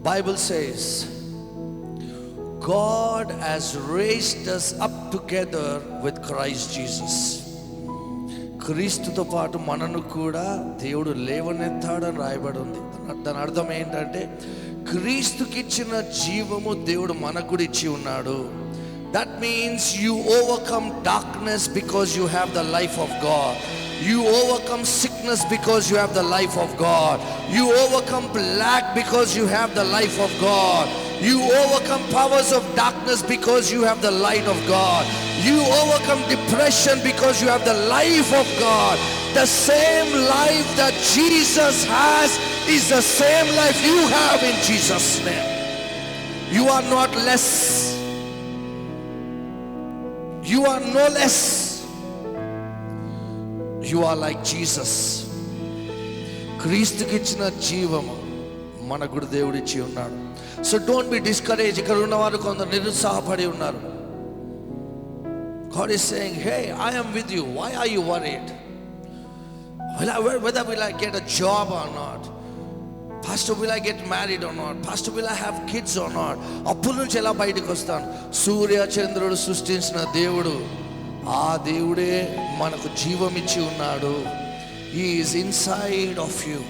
Bible says God has raised us up together with Christ Jesus. క్రీస్తుతో పాటు మనను కూడా దేవుడు లేవనెత్తాడని రాయబడి ఉంది. దాని అర్థం ఏంటంటే క్రీస్తుకి ఇచ్చిన జీవము దేవుడు మనకు కూడా ఇచ్చి ఉన్నాడు. That means you overcome darkness because you have the life of God. You overcome sickness because you have the life of God. You overcome lack because you have the life of God. You overcome powers of darkness because you have the light of God. You overcome depression because you have the life of God. The same life that Jesus has is the same life you have in Jesus' name. You are not less. You are no less. You are like Jesus. క్రీస్తుకి ఇచ్చిన జీవము మన కూడా దేవుడు ఇచ్చి ఉన్నాడు. So don't be discourage. ఇక్కడ ఉన్నవారు కొందరు నిరుత్సాహపడి ఉన్నారు. God is saying, hey, I am with you. Why are you worried? Whether will I get a job or not? Pastor, will I get married or not? Pastor, will I have kids or not? అప్పుల నుంచి ఎలా బయటకు వస్తాను? సూర్య చంద్రుడు సృష్టించిన దేవుడు, ఆ దేవుడే మనకు జీవం ఇచ్చి ఉన్నాడు. He is inside of you.